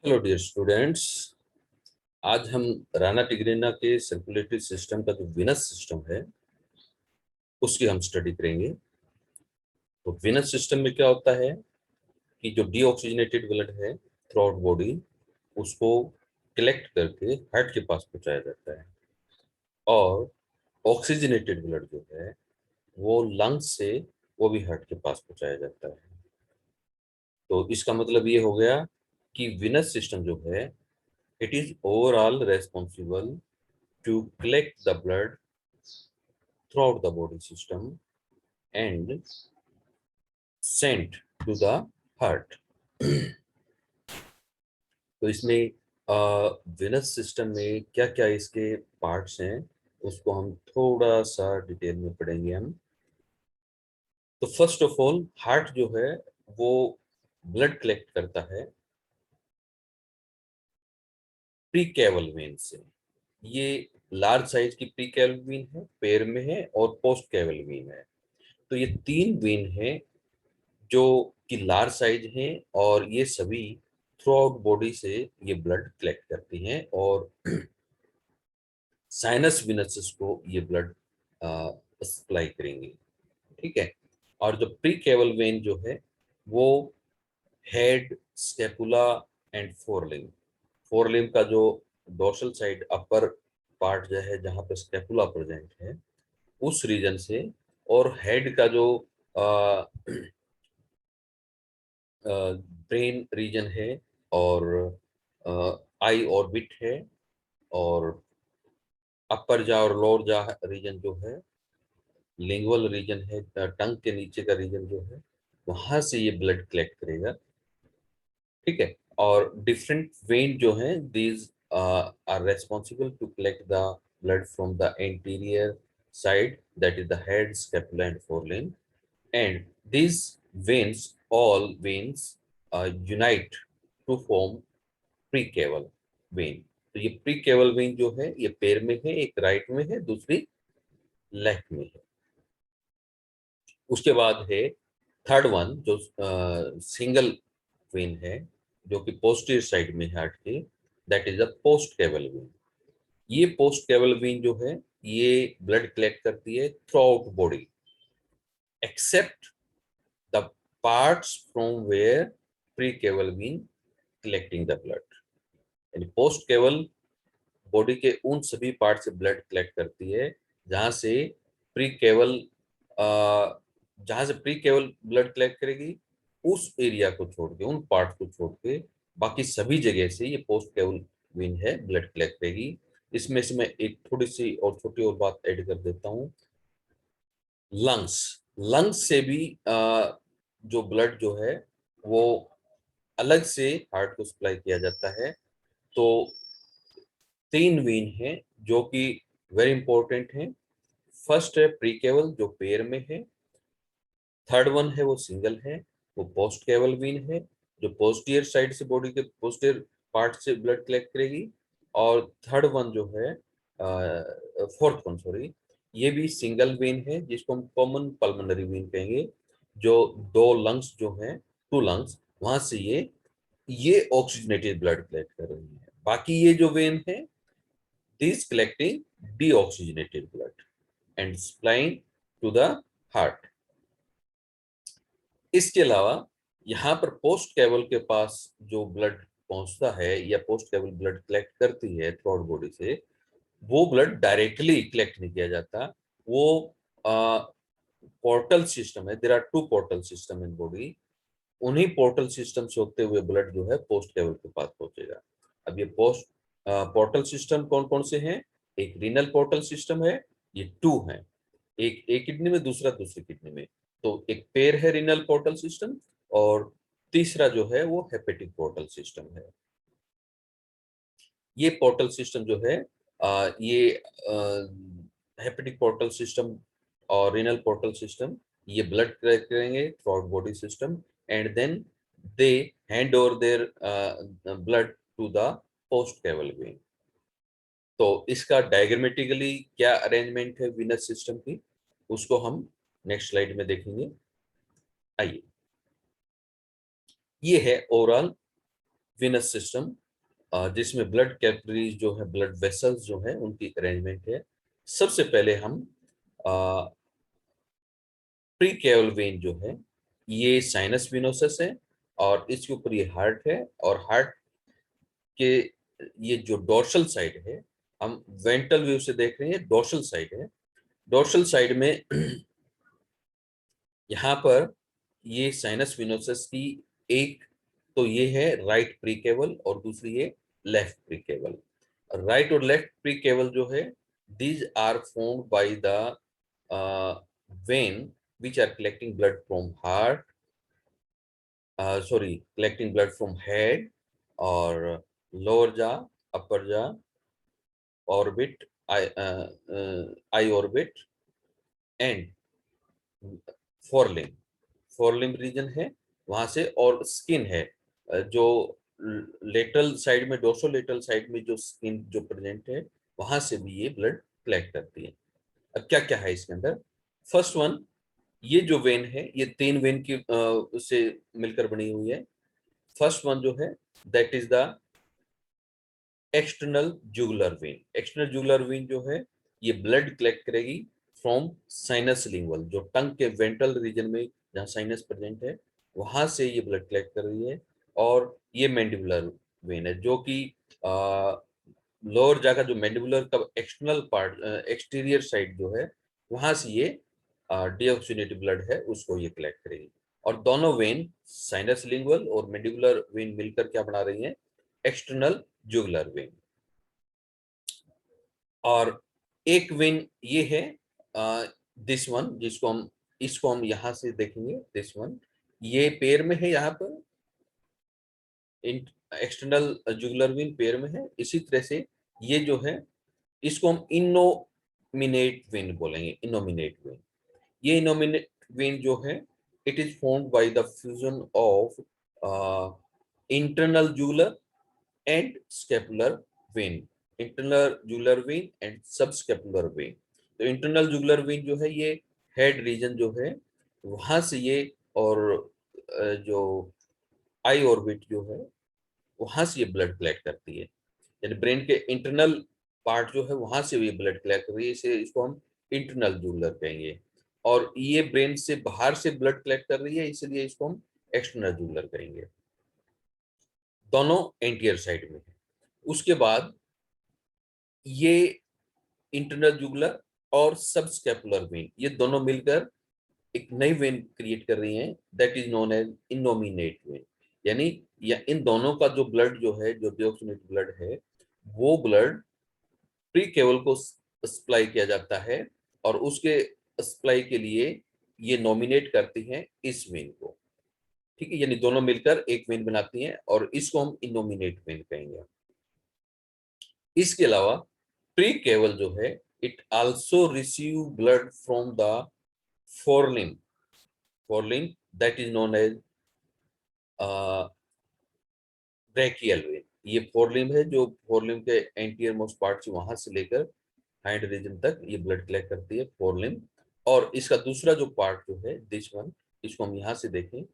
Hello dear students. आज हम Rana tigrina के सर्कुलेटरी सिस्टम का जो विनस सिस्टम है उसकी हम स्टडी करेंगे। तो विनस सिस्टम में क्या होता है कि जो डीऑक्सीजनेटेड ब्लड है थ्रू आउट बॉडी उसको कलेक्ट करके हार्ट के पास पहुंचाया जाता है, और ऑक्सीजनेटेड ब्लड जो है वो लंग्स से वो भी हार्ट के पास पहुंचाया जाता है। तो इसका मतलब ये हो गया कि विनस सिस्टम जो है it is overall responsible to collect the blood throughout the body system and sent to the heart। तो इसमें वेनस सिस्टम में क्या क्या इसके पार्ट्स हैं उसको हम थोड़ा सा डिटेल में पढ़ेंगे हम। तो फर्स्ट ऑफ ऑल हार्ट जो है वो ब्लड कलेक्ट करता है प्री कैवल वेन से। ये लार्ज साइज की प्री कैवल वेन है, पैर में है, और पोस्ट कैवल वेन है। तो ये तीन वेन है जो कि लार्ज साइज हैं, और ये सभी थ्रू आउट बॉडी से ये ब्लड कलेक्ट करती हैं और साइनस विनसस को ये ब्लड सप्लाई करेंगे। ठीक है। और जो प्री कैवल वेन जो है वो हेड, स्टेपुला एंड फोरलिम्ब, फोरलिम्ब का जो डोर्सल साइड अपर पार्ट जो है जहाँ पे स्टेपुला प्रेजेंट है उस रीजन से, और हेड का जो ब्रेन रीजन है, और आई ऑर्बिट है, और अपर जा और लोअर जा रीजन जो है, लिंगुअल रीजन है, टंग के नीचे का रीजन जो है वहां से ये ब्लड कलेक्ट करेगा। ठीक है। और डिफरेंट वेन जो हैं these are responsible to collect the blood from the anterior side, that is the head, scapula and forelimb. And these veins, all veins, unite to form precaval vein। तो ये प्रीकेवल when जो है ये पैर में है, एक राइट में है, दूसरी लेफ्ट में है। उसके बाद है थर्ड वन जो सिंगल वेन है जो कि पोस्टीरियर साइड में है हार्ट के, that is the post caval vein. ये पोस्ट कैवल वेन जो है ये ब्लड कलेक्ट करती है throughout body except the parts from where pre-caval vein collecting the blood। यानी पोस्ट केवल बॉडी के उन सभी पार्ट से ब्लड कलेक्ट करती है जहां से प्री केवल जहां से प्री केवल ब्लड कलेक्ट करेगी उस एरिया को छोड़ के, उन पार्ट को छोड़ के बाकी सभी जगह से ये पोस्ट केवल वेन है ब्लड कलेक्ट करेगी। इसमें से मैं एक थोड़ी सी और छोटी और बात ऐड कर देता हूँ। लंग्स, लंग्स से भी जो ब्लड जो है वो अलग से हार्ट को सप्लाई किया जाता है। तो तीन वेन हैं जो कि वेरी इंपॉर्टेंट हैं। फर्स्ट है प्रीकेवल जो पैर में है, थर्ड वन है वो सिंगल है, वो पोस्ट केवल वेन है जो पोस्टीरियर साइड से बॉडी के पोस्टीरियर पार्ट से ब्लड कलेक्ट करेगी, और थर्ड वन जो है फोर्थ वन सॉरी ये भी सिंगल वेन है जिसको हम कॉमन पल्मोनरी वेन कहेंगे। जो दो लंग्स जो हैं, टू लंग्स, वहां से ये ऑक्सीजनेटेड ब्लड कलेक्ट कर रही है। बाकी ये जो वेन है this collecting deoxygenated blood and supplying to the heart. इसके अलावा यहाँ पर पोस्ट कैवल के पास जो ब्लड पहुंचता है या पोस्ट कैवल ब्लड कलेक्ट करती है थ्रू आउट बॉडी से, वो ब्लड डायरेक्टली कलेक्ट नहीं किया जाता। वो पोर्टल सिस्टम है, there are two portal system in body, उन्हीं पोर्टल सिस्टम से होते हुए ब्लड जो है पोस्ट लेवल के पास पहुंचेगा। अब ये पोस्ट पोर्टल सिस्टम कौन कौन से हैं? एक रीनल पोर्टल सिस्टम है, ये टू है, एक किडनी में, दूसरा दूसरी किडनी में। तो एक पेयर है रीनल पोर्टल सिस्टम, और तीसरा जो है वो हेपेटिक पोर्टल सिस्टम है। ये पोर्टल सिस्टम जो है ये हेपेटिक पोर्टल सिस्टम और रीनल पोर्टल सिस्टम ये ब्लड कलेक्ट करेंगे throughout body system, and then they hand over their blood to the post caval vein. तो इसका डायग्रामेटिकली क्या अरेंजमेंट है विनस सिस्टम की उसको हम नेक्स्ट स्लाइड में देखेंगे। आइए, ये है ओवरऑल वेनस सिस्टम, जिसमें ब्लड कैपिलरीज जो है, ब्लड वेसल्स जो है, उनकी अरेंजमेंट है। सबसे पहले हम प्री कैवल वेन जो है, ये साइनस विनोसस है, और इसके ऊपर ये हार्ट है, और हार्ट के ये जो डोर्सल साइड है, हम वेंट्रल व्यू से देख रहे हैं, डोर्सल साइड है। डोर्सल साइड में यहाँ पर ये साइनस विनोसस की एक, तो ये है राइट प्री केवल, और दूसरी है लेफ्ट प्री केवल। राइट और लेफ्ट प्री केवल जो है, these are formed by the vein which are collecting blood from heart, collecting blood from head, or lower jaw, upper jaw, orbit, eye orbit, and forelimb. Forelimb region है वहां से, और skin है, जो lateral side में, डोर्सोलेटरल side में जो skin जो प्रेजेंट है, वहां से भी ये ब्लड कलेक्ट करती है। अब क्या क्या है इसके अंदर? फर्स्ट वन, ये जो वेन है, ये 3 वेन की से मिलकर बनी हुई है। फर्स्ट वन जो है, that is the external jugular vein. External jugular vein जो है, ये ब्लड कलेक्ट करेगी फ्रॉम साइनस लिंगुअल, जो टंग के वेंट्रल रीजन में जहाँ साइनस प्रेजेंट है, वहां से ये ब्लड कलेक्ट कर रही है। और ये मैंडिबुलर वेन है, जो कि लोअर जा का जो मैंडिबुलर का एक्सटर्नल पार्ट, एक्सटीरियर साइड जो है, वहां से ये डीऑक्सीनेटेड ब्लड है, उसको ये कलेक्ट करेगी। और दोनों वेन, साइनस लिंगुअल और मैंडिबुलर वेन, मिलकर क्या बना रही हैं? External jugular vein. और एक वेन ये है, दिस वन, जिसको हम, इसको हम यहां से देखेंगे, दिस वन, ये पेयर में है, यहाँ पर एक्सटर्नल जुगुलर वेन पेयर में है। इसी तरह से ये जो है, इसको हम इनोमिनेट वेन बोलेंगे, इनोमिनेट वेन। ये इनोमिनेट वेन जो है, it is formed by the fusion of internal jugular and scapular when. Internal jugular vein and subscapular when. तो इंटरनल जुगुलर वेन जो है, ये हेड रीजन जो है, वहां से ये, और जो आई ऑर्बिट जो है, वहां से ये ब्लड कलेक्ट करती है। यानी ब्रेन के इंटरनल पार्ट जो है, वहां से ये ब्लड कलेक्ट कर रही है, इसे, इसको हम इंटरनल जुगुलर कहेंगे। और ये ब्रेन से बाहर से ब्लड कलेक्ट कर रही है, इसलिए इसको हम एक्सटर्नल जुगुलर कहेंगे। दोनों एंटीरियर साइड में है। उसके बाद ये इंटरनल जुगुलर और सबस्कैपुलर वेन, ये दोनों मिलकर एक नई वेन क्रिएट कर रही हैं, that is known as innominate vein. यानी या इन दोनों का जो ब्लड जो है, जो डिऑक्सीनेट ब्लड है, वो ब्लड प्री केवल को सप्लाई किया जाता है, और उसके सप्लाई के लिए ये नॉमिनेट करती हैं इस वेन को। ठीक है, यानी दोनों मिलकर एक वेन बनाती हैं, और इसको हम इनोमिनेट वेन कहेंगे। इसके अलावा प्री केवल जो है, it also receive blood from the forelimb. Forelimb that is known as brachial vein. ये फोरलिम्ब है, जो फोरलिम्ब के एंटीरियर मोस्ट पार्ट से, वहां से लेकर हाइंड रीजन तक ये ब्लड कलेक्ट करती है, फोरलिम्ब। और इसका दूसरा जो पार्ट जो है, दिस वन, इसको हम यहाँ से देखें,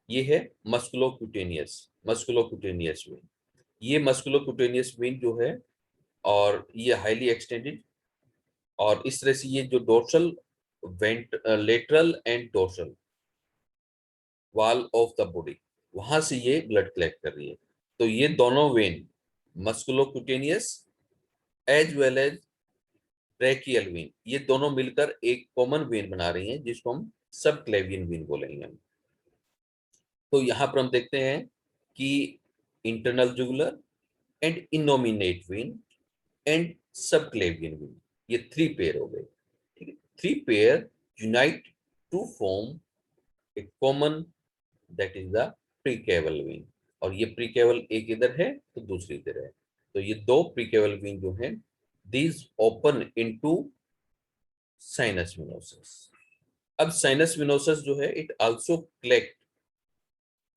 ये है मस्कुलोक्यूटेनियस, मस्कुलोक्यूटेनियस वेन। ये मस्कुलोक्यूटेनियस वेन जो है, और ये हाईली एक्सटेंडेड, और इस तरह से ये जो dorsal went, lateral and dorsal wall of the body, वहां से ये ब्लड कलेक्ट कर रही है। तो ये दोनों vein, musculocutaneous as well as brachial vein, ये दोनों मिलकर एक कॉमन वेन बना रही हैं, जिसको हम सब क्लेवियन वेन बोलेंगे। तो यहाँ पर हम देखते हैं कि internal jugular and innominate when and सब क्लेवियन वेन, ये 3 पेयर हो गए। ठीक है, 3 pair unite to form a common, that is the precaval vein. और ये प्रीकेवल एक इधर है, तो दूसरी इधर है। तो ये 2 प्रीकेवल वेन जो है, these open into sinus venosus. अब साइनस विनोसस जो है, it also collect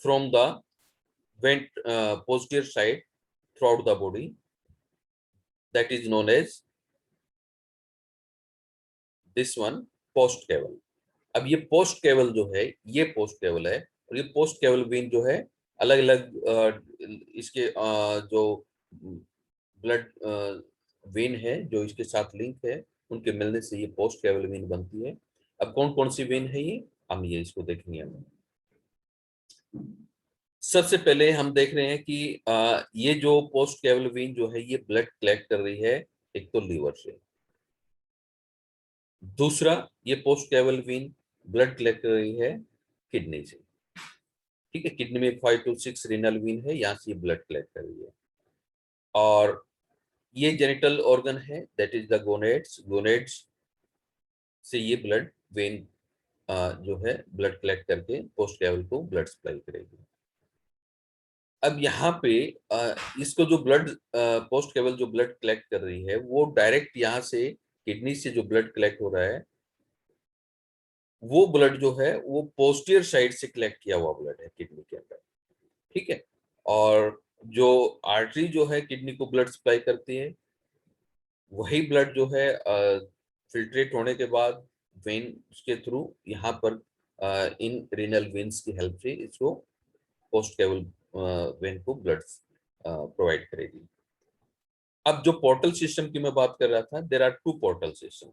from the went posterior side throughout the body, that is known as this one, post caval। अब ये पोस्ट केवल जो है, ये पोस्ट केवल है, और ये पोस्ट केवल वेन जो है, अलग अलग इसके जो ब्लड वेन है जो इसके साथ लिंक है, उनके मिलने से ये पोस्ट कैवल वेन बनती है। अब कौन कौन सी वेन है ये, हम ये इसको देखेंगे हम। सबसे पहले हम देख रहे हैं कि ये जो पोस्ट कैवल वेन जो है ये ब्लड कलेक्ट कर रही है एक तो लीवर से। दूसरा, ये post caval when blood collect कर रही है किडनी से। ठीक है, किडनी में 5 to 6 रीनल वेन है, यहाँ से ब्लड कलेक्ट कर रही है। और ये जेनिटल ऑर्गन है, that is the gonads. Gonads से ये ब्लड वेन जो है ब्लड कलेक्ट करके पोस्ट कैवल को ब्लड सप्लाई करेगी। अब यहाँ पे इसको जो ब्लड पोस्ट कैवल जो ब्लड कलेक्ट कर रही है वो डायरेक्ट यहाँ से किडनी से जो ब्लड कलेक्ट हो रहा है वो ब्लड जो है वो पोस्टीरियर साइड से कलेक्ट किया हुआ ब्लड है किडनी के अंदर। ठीक है, और जो आर्टरी जो है किडनी को ब्लड सप्लाई करती है वही ब्लड जो है फिल्ट्रेट होने के बाद वेन के थ्रू यहाँ पर इन रीनल वेन्स की हेल्प से इसको पोस्ट कैवल वेन को ब्लड प्रोवाइड करेगी। अब जो पोर्टल सिस्टम की मैं बात कर रहा था, there are 2 portal system.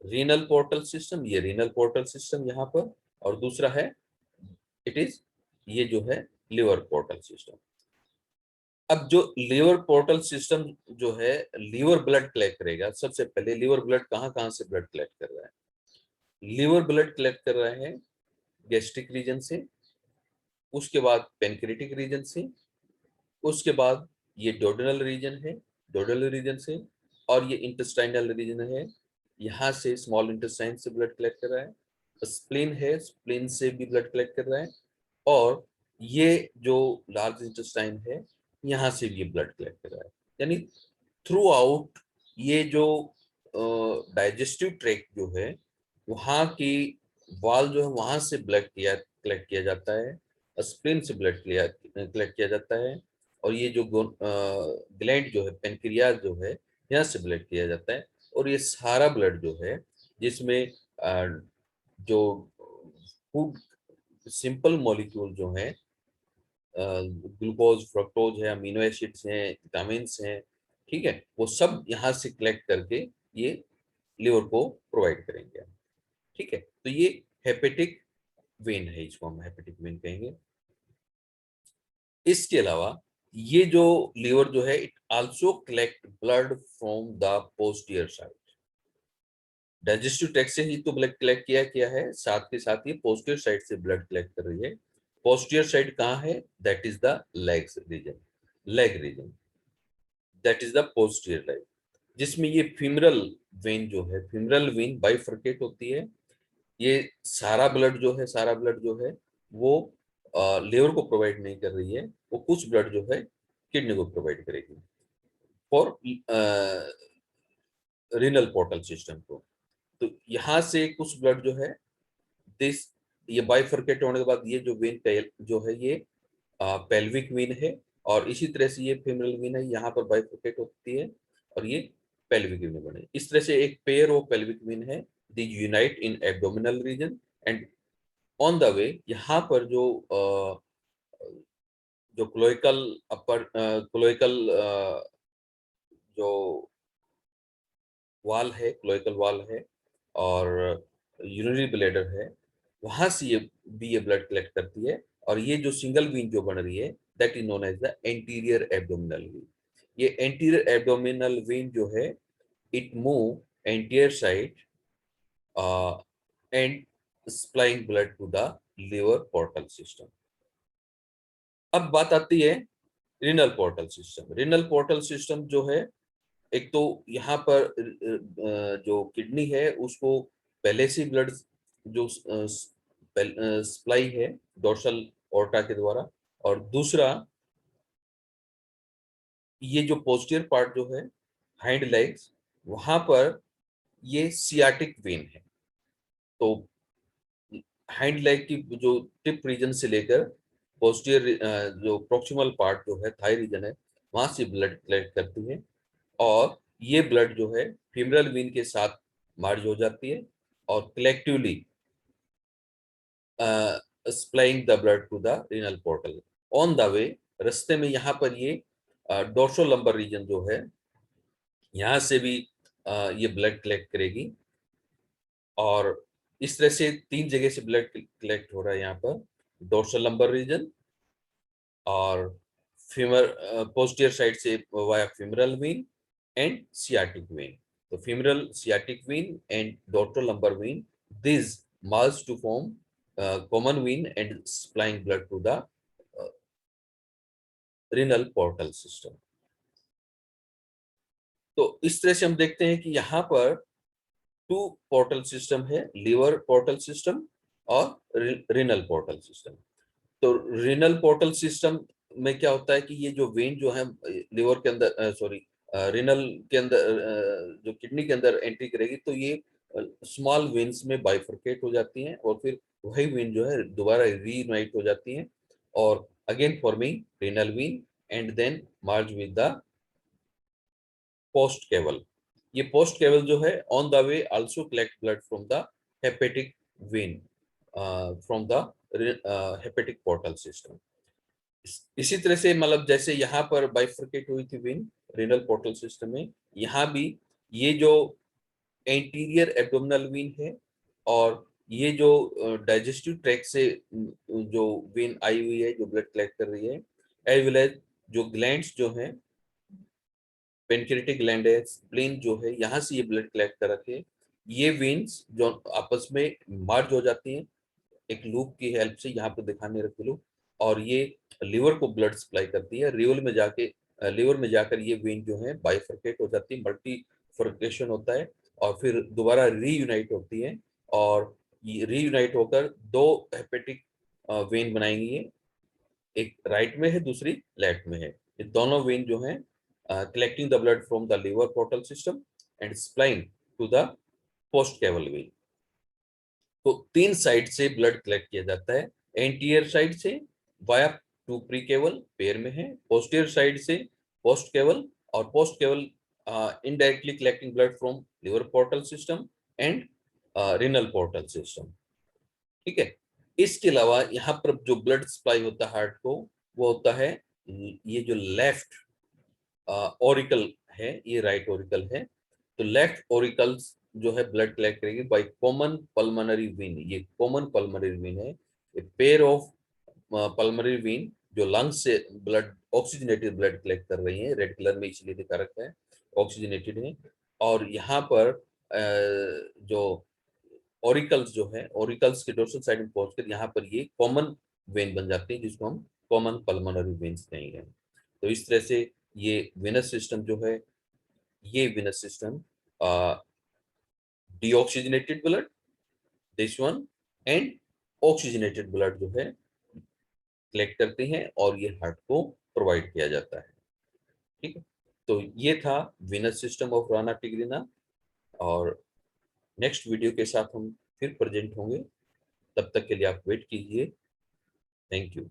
Renal portal system, ये रीनल पोर्टल सिस्टम यहाँ पर, और दूसरा है इट इज ये जो है लिवर पोर्टल सिस्टम। अब जो लीवर पोर्टल सिस्टम जो है लीवर ब्लड कलेक्ट करेगा। सबसे पहले लीवर ब्लड कहाँ कहाँ से ब्लड कलेक्ट कर रहा है? लीवर ब्लड कलेक्ट कर रहा है गैस्ट्रिक रीजन से, उसके बाद पेनक्रेटिक रीजन से, उसके बाद ये डोडेनल रीजन है, डोडेनल रीजन से, और ये इंटेस्टाइनल रीजन है, यहाँ से स्मॉल इंटेस्टाइन से ब्लड कलेक्ट कर रहा है। स्प्लीन है, स्प्लीन से भी ब्लड कलेक्ट कर रहा है, और ये जो लार्ज इंटेस्टाइन है यहाँ से भी ये ब्लड कलेक्ट कर रहा है। यानी थ्रू आउट ये जो डाइजेस्टिव ट्रैक्ट जो है वहाँ की वाल जो है वहां से ब्लड कलेक्ट किया जाता है, स्प्लीन से ब्लड कलेक्ट किया जाता है, और ये जो ग्लैंड जो है पेनक्रियाज जो है यहाँ से ब्लड किया जाता है। और ये सारा ब्लड जो है जिसमें जो फूड सिंपल मॉलिक्यूल जो है ग्लूकोज, फ्रक्टोज है, अमीनो एसिड्स हैं, विटामिन हैं, ठीक है, वो सब यहाँ से कलेक्ट करके ये लिवर को प्रोवाइड करेंगे। ठीक है, तो ये हेपेटिक वेन है, इसको हम हेपेटिक वेन कहेंगे। इसके अलावा ये जो लिवर जो है it also collect blood from the posterior side. Digestive tract से ही तो ब्लड कलेक्ट किया है, साथ के साथ ये पोस्टीरियर साइड से ब्लड कलेक्ट कर रही है। पोस्टीरियर साइड कहाँ है? That is the legs region, leg region, that is the posterior life, जिसमें ये फीमरल वेन जो है, फीमरल वेन बाइफरकेट होती है। ये सारा ब्लड जो है, सारा ब्लड जो है वो लिवर को प्रोवाइड नहीं कर रही है, वो कुछ ब्लड जो है किडनी को प्रोवाइड करेगी फॉर रीनल पोर्टल सिस्टम को। तो यहाँ से कुछ ब्लड जो है दिस ये बाइफरकेट होने के बाद ये जो वेन जो है ये पेल्विक वेन है, और इसी तरह से ये फीमरल वेन है, यहाँ पर बाइफरकेट होती है और ये पेल्विक वेन बने। इस तरह से एक पेयर ऑफ पेल्विक वेन है, they unite in abdominal region and on the way यहाँ पर जो क्लोइकल अपर क्लोइकल जो वाल है, क्लोइकल वाल है और यूरिनरी ब्लैडर है, वहां से ये भी ये ब्लड कलेक्ट करती है। और ये जो सिंगल वेन जो बन रही है that is known as the anterior abdominal vein. ये एंटीरियर एब्डोमिनल वेन जो है it move anterior side and supplying blood to the liver portal system. अब बात आती है renal portal system. Renal portal system जो है, एक तो यहाँ पर जो किडनी है उसको पहले से ब्लड जो सप्लाई है डोर्सल ऑर्टा के द्वारा, और दूसरा ये जो पोस्टीरियर पार्ट जो है हाइंड लेग्स, वहां पर ये सियाटिक वेन है। तो हाइंड लेग की जो टिप रीजन से लेकर पोस्टीरियर जो प्रोक्सिमल पार्ट जो है थाई रीजन है वहां से ब्लड कलेक्ट करती है, और ये ब्लड जो है फीमरल वेन के साथ मर्ज हो जाती है और collectively supplying the blood to the renal portal on the way, रास्ते में यहाँ पर ये डोर्सो लंबर रीजन जो है, यहाँ से भी ये ब्लड कलेक्ट करेगी। और इस तरह से 3 जगह से ब्लड कलेक्ट हो रहा है यहाँ पर, डोर्सल लंबर रीजन और फीमर पोस्टीरियर साइड से via femoral vein and sciatic vein. तो femoral, sciatic vein and dorsal lumbar vein, this merge to form common vein and supplying blood to the renal portal system। तो इस तरह से हम देखते हैं कि यहाँ पर 2 पोर्टल सिस्टम है, लीवर पोर्टल सिस्टम और रिनल पोर्टल सिस्टम। तो रिनल पोर्टल सिस्टम में क्या होता है कि ये जो वेन जो है लिवर के अंदर, सॉरी रिनल के अंदर, जो किडनी के अंदर एंट्री करेगी, तो ये स्मॉल वेन्स में बाइफरकेट हो जाती हैं और फिर वही वेन जो है दोबारा रीयूनाइट हो जाती हैं और again forming renal vein and then merge with the post caval. ये पोस्ट केवल जो है on the way also collect blood from the hepatic vein from the hepatic portal system. इसी तरह से मतलब जैसे यहाँ पर बाइफरकेट हुई थी वेन रेनल पोर्टल सिस्टम में, यहाँ भी ये जो एंटीरियर एब्डोमिनल वेन है और ये जो डाइजेस्टिव ट्रैक्ट से जो वेन आई हुई है जो ब्लड कलेक्ट कर रही है, एज वेल एज जो ग्लैंड्स जो हैं, पेनक्रियाटिक ग्लैंड है, स्प्लीन जो है, यहाँ से ये ब्लड कलेक्ट कर रखे, ये वेन्स जो आपस में मर्ज हो जाती हैं एक लूप की हेल्प से, यहाँ पे दिखाने रखे लूप, और ये लिवर को ब्लड सप्लाई करती है। लिवर में जाकर ये वेन जो है बाइफरकेट हो जाती है, मल्टीफरकेशन होता है और फिर दोबारा रीयूनाइट होती है और ये रीयूनाइट होकर 2 हेपेटिक वेन बनाएंगी। ये एक राइट में है, दूसरी लेफ्ट में है। ये दोनों वेन जो है collecting the blood from the liver portal system and supplying to the post caval vein. तो 3 साइड से ब्लड कलेक्ट किया जाता है, एंटीरियर साइड से via two pre caval pair में है, पोस्टीरियर साइड से पोस्ट केवल, और पोस्ट केवल indirectly collecting blood from liver portal system and renal portal system. ठीक है। इसके अलावा यहाँ पर जो ब्लड सप्लाई होता है हार्ट को, वो होता है ये जो लेफ्ट ओरिकल है, ये राइट ओरिकल है। तो लेफ्ट ओरिकल्स जो है ब्लड कलेक्ट करेगी बाय कॉमन पल्मोनरी वेन। ये कॉमन पल्मोनरी वेन है, a pair of pulmonary vein जो लंग्स से ब्लड, ऑक्सीजनेटेड ब्लड कलेक्ट कर रही है, रेड कलर में इसलिए दिखा रखा है, ऑक्सीजनेटेड है। और यहाँ पर जो ओरिकल्स जो है, ओरिकल्स के डोर्सल साइड में पहुंचकर यहाँ पर ये कॉमन वेन बन जाती है जिसको हम कॉमन पल्मोनरी वेन्स कहेंगे। तो इस तरह से ये वेनस सिस्टम जो है, ये venous system deoxygenated blood, this one, and oxygenated blood जो है कलेक्ट करते हैं और ये हार्ट को प्रोवाइड किया जाता है। ठीक है। तो ये था वेनस सिस्टम ऑफ राणा टिग्रिना, और नेक्स्ट वीडियो के साथ हम फिर प्रेजेंट होंगे। तब तक के लिए आप वेट कीजिए। Thank you.